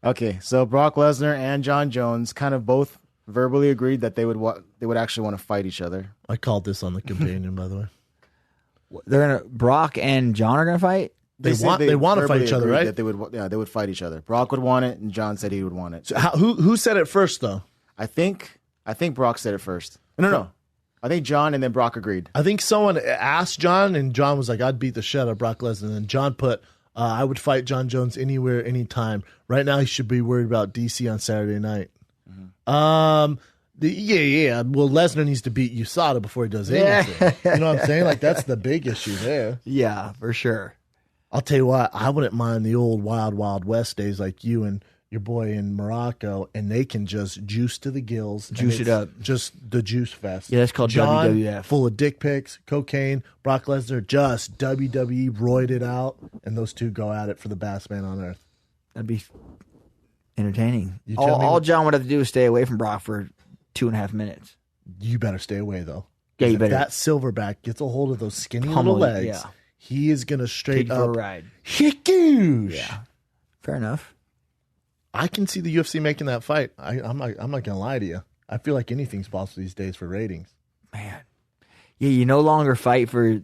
Okay, so Brock Lesnar and Jon Jones kind of both verbally agreed that they would actually want to fight each other. I called this on the companion, by the way. Brock and John are gonna fight. They want to fight each other, right? That they would fight each other. Brock would want it, and Jon said he would want it. So who said it first, though? I think Brock said it first. No. I think Jon and then Brock agreed. I think someone asked Jon, and Jon was like, "I'd beat the shit out of Brock Lesnar." And then Jon put, "I would fight Jon Jones anywhere, anytime. Right now, he should be worried about DC on Saturday night." Mm-hmm. Yeah. Well, Lesnar needs to beat USADA before he does anything. You know what I'm saying? Like, that's the big issue there. Yeah, for sure. I'll tell you what, I wouldn't mind the old Wild Wild West days like you and your boy in Morocco, and they can just juice to the gills. Juice it up. Just the juice fest. Yeah, that's called Jon, WWF. Full of dick pics, cocaine. Brock Lesnar just WWE roided it out, and those two go at it for the best man on earth. That'd be entertaining. You tell me All what- Jon would have to do is stay away from Brock for 2.5 minutes. You better stay away, though. Yeah, you If better. that silverback gets a hold of those skinny Pummel little it, legs, yeah. he is going to straight Take you for a up ride. hicoosh. Yeah. Fair enough. I can see the UFC making that fight. I'm not going to lie to you. I feel like anything's possible these days for ratings. Man. Yeah, you no longer fight for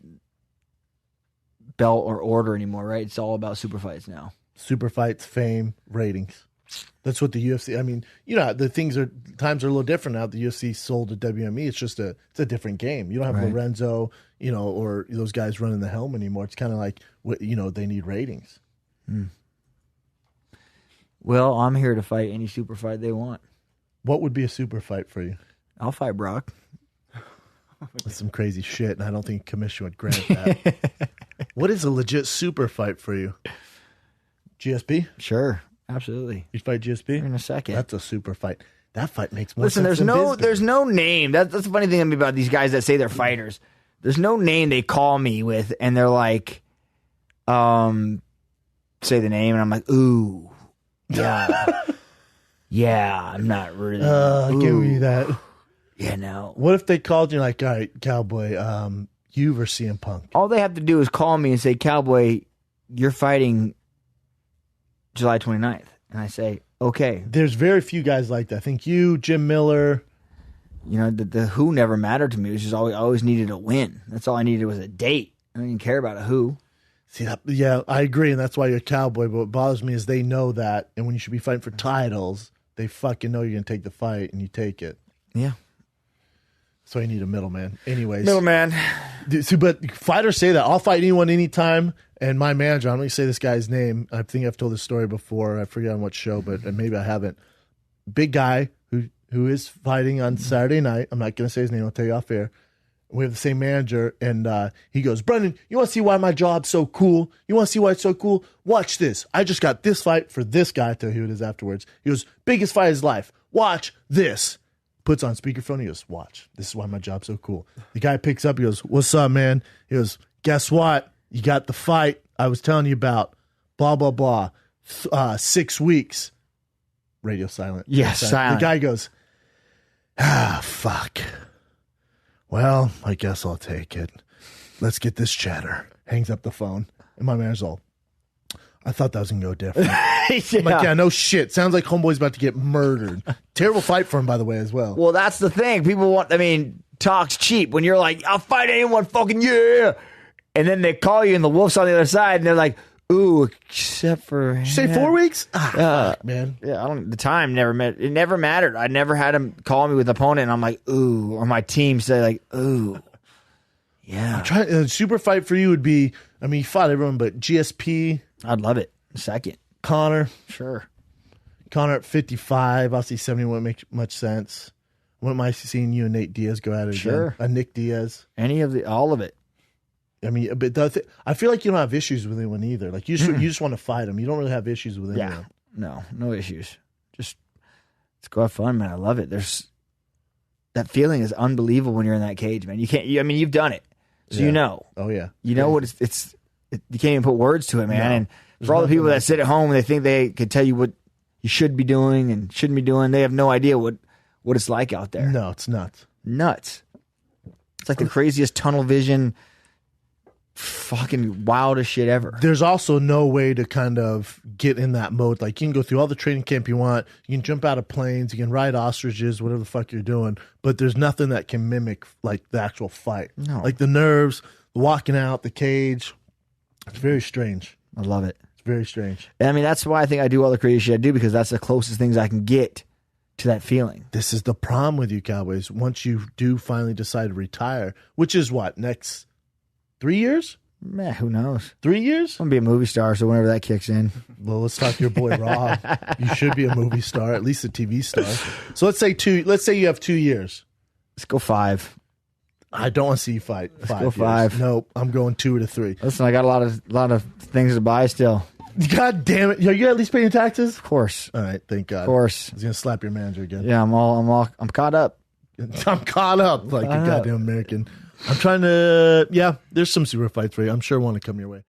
belt or order anymore, right? It's all about super fights now. Super fights, fame, ratings. That's what the UFC. I mean, times are a little different now. The UFC sold to WME. It's just it's a different game. You don't have Right. Lorenzo, or those guys running the helm anymore. It's kind of like they need ratings. Well, I'm here to fight any super fight they want. What would be a super fight for you? I'll fight Brock. That's some crazy shit, and I don't think commission would grant that. What is a legit super fight for you? GSP? Sure. Absolutely. You'd fight GSP? In a second. That's a super fight. That fight makes more Listen, sense. there's no name. That's the funny thing about these guys that say they're fighters. There's no name they call me with, and they're like, say the name, and I'm like, ooh, yeah, yeah. I'm not really. Give me that. Yeah, no. What if they called you like, all right, Cowboy, you versus CM Punk? All they have to do is call me and say, Cowboy, you're fighting July 29th, and I say, okay. There's very few guys like that. I think you, Jim Miller. The who never mattered to me. It was just I always needed a win. That's all I needed was a date. I didn't care about a who. See, yeah, I agree, and that's why you're a Cowboy. But what bothers me is they know that, and when you should be fighting for titles, they fucking know you're going to take the fight, and you take it. Yeah. So you need a middleman. Anyways. Middleman. But fighters say that. I'll fight anyone anytime. And my manager, I'm going to say this guy's name. I think I've told this story before. I forget on what show, but maybe I haven't. Big guy who is fighting on Saturday night. I'm not going to say his name. I'll tell you off air. We have the same manager, and he goes, Brendan, you want to see why my job's so cool? You want to see why it's so cool? Watch this. I just got this fight for this guy. I'll tell you who it is afterwards. He goes, biggest fight of his life. Watch this. Puts on speakerphone. He goes, watch. This is why my job's so cool. The guy picks up. He goes, what's up, man? He goes, guess what? You got the fight I was telling you about. Blah, blah, blah. 6 weeks. Radio silent. Yeah, silent. The guy goes, fuck. Well, I guess I'll take it. Let's get this chatter. Hangs up the phone. And my manager's all, I thought that was going to go different. I'm like, yeah, no shit. Sounds like Homeboy's about to get murdered. Terrible fight for him, by the way, as well. Well, that's the thing. People talk's cheap. When you're like, I'll fight anyone, fucking yeah. And then they call you and the wolf's on the other side and they're like, ooh, except for... Did you say 4 weeks? Fuck, man. Yeah, the time never met. It never mattered. I never had him call me with an opponent and I'm like, ooh. Or my team say like, ooh. Yeah. A super fight for you would be, he fought everyone, but GSP. I'd love it. Second. Connor. Sure. Connor at 55. Obviously 70 wouldn't make much sense. Wouldn't mind seeing you and Nate Diaz go at it Sure. again. Nick Diaz. All of it. But I feel like you don't have issues with anyone either. Like you just want to fight them. You don't really have issues with anyone. Yeah. No issues. Just let's go have fun, man. I love it. That feeling is unbelievable when you're in that cage, man. You've done it. So you know. Oh yeah. You know what you can't even put words to it, man. No. And for all the people that sit at home and they think they could tell you what you should be doing and shouldn't be doing, they have no idea what it's like out there. No, it's nuts. Nuts. It's like the craziest tunnel vision fucking wildest shit ever. There's also no way to kind of get in that mode. Like, you can go through all the training camp you want. You can jump out of planes. You can ride ostriches, whatever the fuck you're doing. But there's nothing that can mimic, like, the actual fight. No. Like, the nerves, the walking out, the cage. It's very strange. I love it. It's very strange. And I mean, that's why I think I do all the crazy shit I do, because that's the closest things I can get to that feeling. This is the problem with you, Cowboys. Once you do finally decide to retire, which is what, next 3 years? Man, who knows? 3 years? I'm going to be a movie star, so whenever that kicks in. Well, let's talk to your boy Rob. You should be a movie star, at least a TV star. So let's say you have 2 years. Let's go 5. I don't want to see you fight. Let's 5 go years. 5. Nope, I'm going 2 to 3. Listen, I got a lot of things to buy still. God damn it! Are you at least paying taxes? Of course. All right, thank God. Of course. I was gonna slap your manager again. Yeah, I'm caught up. I'm caught up like a goddamn American. I'm trying to. Yeah, there's some super fights for you. I'm sure one to come your way.